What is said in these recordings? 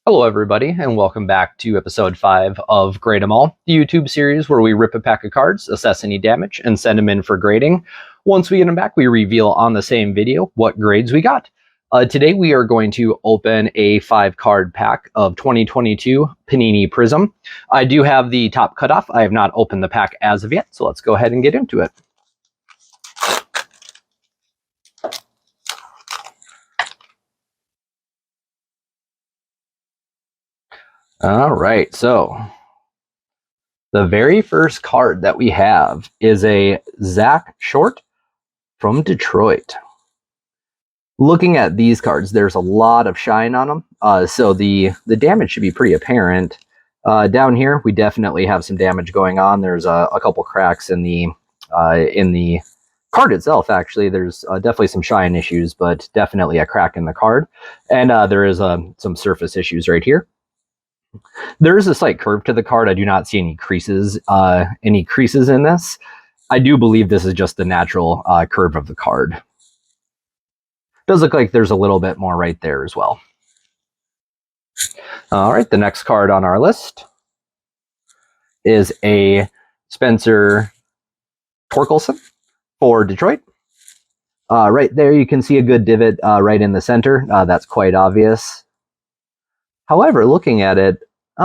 Hello everybody, and welcome back to episode 5 of Grade 'em All, the YouTube series where we rip a pack of cards, assess any damage, and send them in for grading. Once we get them back, we reveal on the same video what grades we got. Today we are going to open a 5-card pack of 2022 Panini Prizm. I do have the top cutoff. I have not opened the pack as of yet, so let's go ahead and get into it. All right, so the very first card that we have is a Zach Short from Detroit. Looking at these cards, there's a lot of shine on them, so the damage should be pretty apparent. Down here, we definitely have some damage going on. There's a couple cracks in the card itself. Actually, there's definitely some shine issues, but definitely a crack in the card, and there is some surface issues right here. There is a slight curve to the card. I do not see any creases in this. I do believe this is just the natural curve of the card. Does look like there's a little bit more right there as well. All right, the next card on our list is a Spencer Torkelson for Detroit. Right there, you can see a good divot right in the center. That's quite obvious. However, looking at it,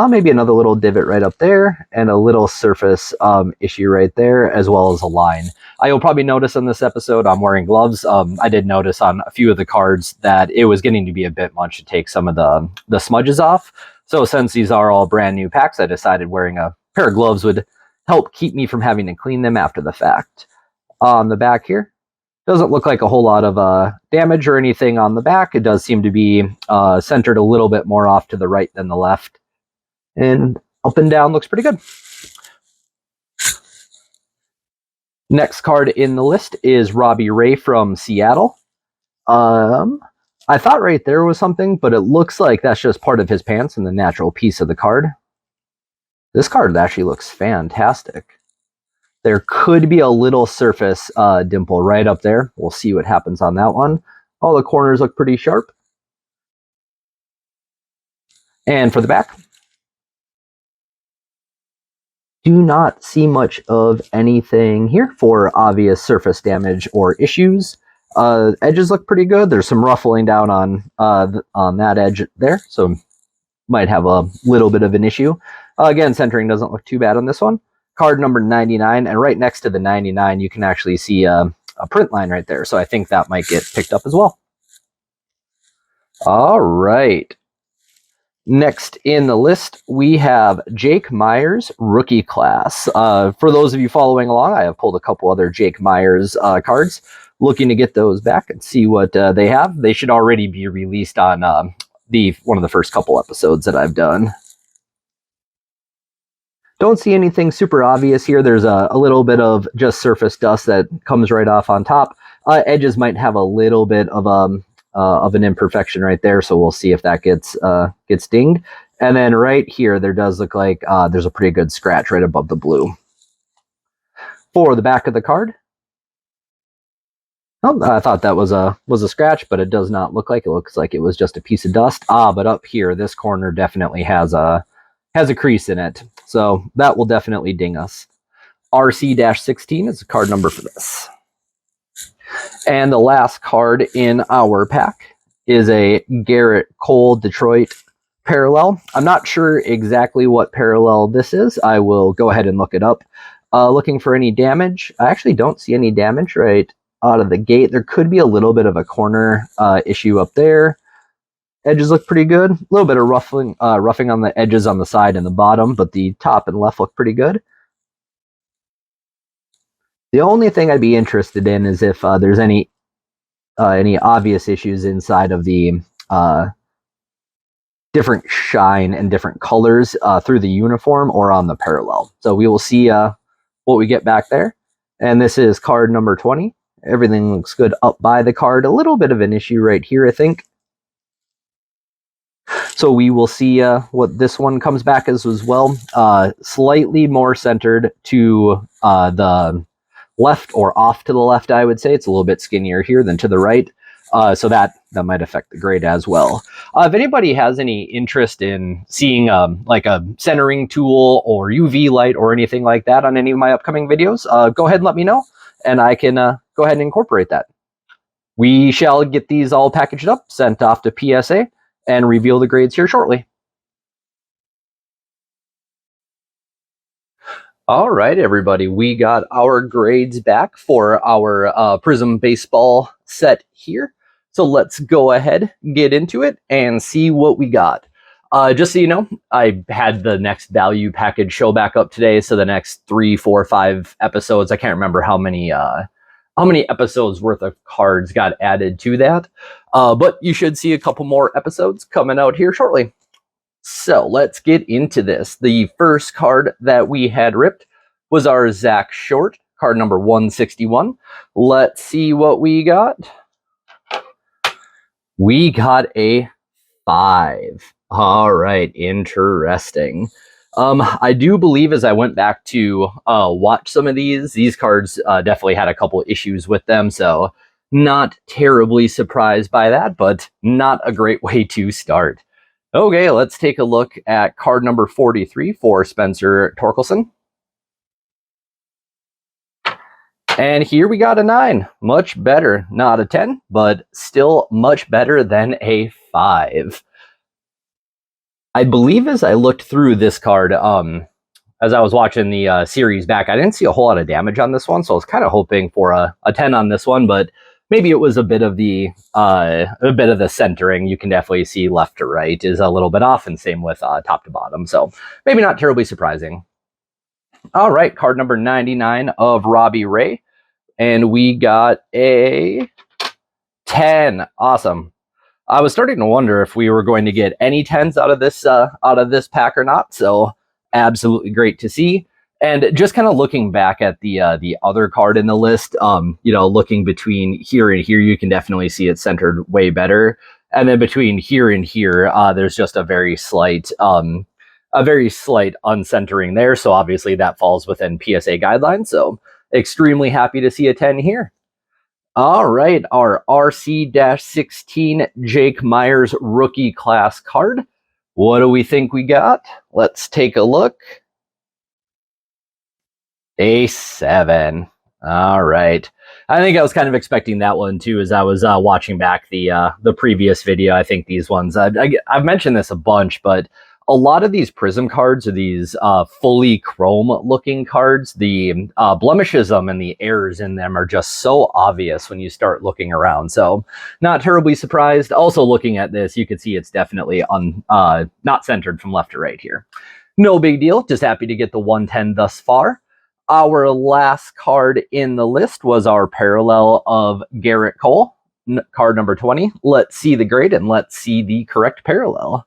maybe another little divot right up there and a little surface issue right there, as well as a line. You'll probably notice in this episode I'm wearing gloves. I did notice on a few of the cards that it was getting to be a bit much to take some of the smudges off. So since these are all brand new packs, I decided wearing a pair of gloves would help keep me from having to clean them after the fact. On the back here, doesn't look like a whole lot of damage or anything on the back. It does seem to be centered a little bit more off to the right than the left. And up and down looks pretty good. Next card in the list is Robbie Ray from Seattle. I thought right there was something, but it looks like that's just part of his pants and the natural piece of the card. This card actually looks fantastic. There could be a little surface dimple right up there. We'll see what happens on that one. All the corners look pretty sharp. And for the back, do not see much of anything here for obvious surface damage or issues. Edges look pretty good. There's some ruffling down on that edge there, so might have a little bit of an issue. Again, centering doesn't look too bad on this one. Card number 99, and right next to the 99, you can actually see a print line right there, so I think that might get picked up as well. All right. Next in the list, we have Jake Myers, rookie class. For those of you following along, I have pulled a couple other Jake Myers cards, looking to get those back and see what they have. They should already be released on one of the first couple episodes that I've done. Don't see anything super obvious here. There's a little bit of just surface dust that comes right off on top. Edges might have a little bit of an imperfection right there, so we'll see if that gets dinged. And then right here, there does look like there's a pretty good scratch right above the blue. For the back of the card, I thought that was a scratch, but it does not look like it. Looks like it was just a piece of dust. But up here, this corner definitely has a crease in it, so that will definitely ding us. RC-16 is the card number for this. And the last card in our pack is a Garrett Cole Detroit parallel. I'm not sure exactly what parallel this is. I will go ahead and look it up. Looking for any damage. I actually don't see any damage right out of the gate. There could be a little bit of a corner issue up there. Edges look pretty good. A little bit of roughing on the edges on the side and the bottom, but the top and left look pretty good. The only thing I'd be interested in is if there's any obvious issues inside of the different shine and different colors through the uniform or on the parallel. So we will see what we get back there. And this is card number 20. Everything looks good up by the card. A little bit of an issue right here, I think. So we will see what this one comes back as well. Slightly more centered to the left or off to the left, I would say. It's a little bit skinnier here than to the right. So that might affect the grade as well. If anybody has any interest in seeing like a centering tool or UV light or anything like that on any of my upcoming videos, go ahead and let me know, and I can go ahead and incorporate that. We shall get these all packaged up, sent off to PSA, and reveal the grades here shortly. All right, everybody, we got our grades back for our Prizm Baseball set here. So let's go ahead, get into it, and see what we got. Just so you know, I had the next value package show back up today, so the next 3, 4, 5 episodes, I can't remember how many episodes worth of cards got added to that. But you should see a couple more episodes coming out here shortly. So let's get into this. The first card that we had ripped was our Zach Short, card number 161. Let's see what we got. We got a 5. All right, interesting. I do believe as I went back to watch some of these cards definitely had a couple issues with them, so not terribly surprised by that, but not a great way to start. Okay, let's take a look at card number 43 for Spencer Torkelson. And here we got a 9. Much better. Not a 10, but still much better than a 5. I believe as I looked through this card, as I was watching the series back, I didn't see a whole lot of damage on this one, so I was kind of hoping for a 10 on this one, but maybe it was a bit of the centering. You can definitely see left to right is a little bit off, and same with top to bottom. So maybe not terribly surprising. All right, card number 99 of Robbie Ray, and we got a 10. Awesome. I was starting to wonder if we were going to get any 10s out of this pack or not. So absolutely great to see. And just kind of looking back at the other card in the list, you know, looking between here and here, you can definitely see it centered way better. And then between here and here, there's just a very slight uncentering there. So obviously that falls within PSA guidelines. So extremely happy to see a 10 here. All right, our RC-16 Jake Myers rookie class card. What do we think we got? Let's take a look. A 7. All right. I think I was kind of expecting that one too as I was watching back the previous video. I think these ones, I've mentioned this a bunch, but a lot of these Prizm cards are these fully chrome looking cards. The blemishes and the errors in them are just so obvious when you start looking around. So not terribly surprised. Also looking at this, you can see it's definitely not centered from left to right here. No big deal. Just happy to get the 110 thus far. Our last card in the list was our parallel of Garrett Cole, card number 20. Let's see the grade and let's see the correct parallel.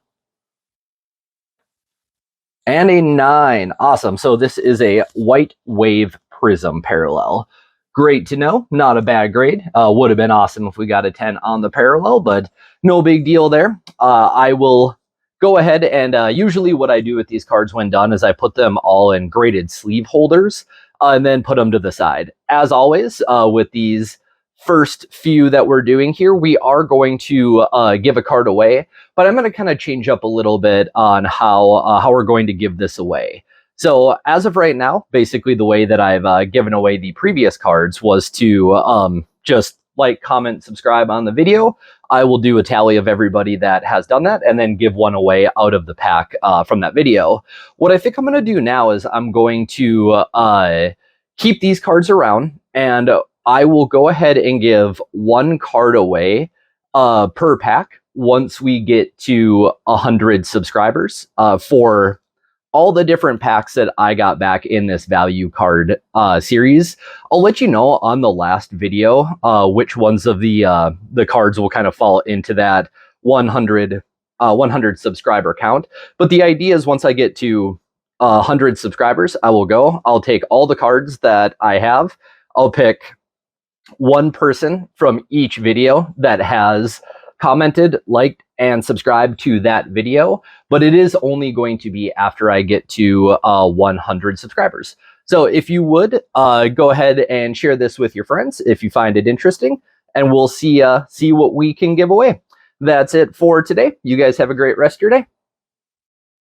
And a 9. Awesome. So this is a White Wave Prizm parallel. Great to know. Not a bad grade. Would have been awesome if we got a 10 on the parallel, but no big deal there. I will go ahead and usually what I do with these cards when done is I put them all in graded sleeve holders and then put them to the side. As always, with these first few that we're doing here, we are going to give a card away, but I'm going to kind of change up a little bit on how we're going to give this away. So as of right now, basically the way that I've given away the previous cards was to just like, comment, subscribe on the video. I will do a tally of everybody that has done that and then give one away out of the pack from that video. What I think I'm going to do now is I'm going to keep these cards around, and I will go ahead and give one card away per pack once we get to 100 subscribers for all the different packs that I got back in this value card series. I'll let you know on the last video which ones of the cards will kind of fall into that 100 subscriber count. But the idea is once I get to 100 subscribers, I'll take all the cards that I have. I'll pick one person from each video that has commented, liked, and subscribed to that video, but it is only going to be after I get to 100 subscribers. So if you would go ahead and share this with your friends if you find it interesting, and we'll see what we can give away. That's it for today. You guys have a great rest of your day.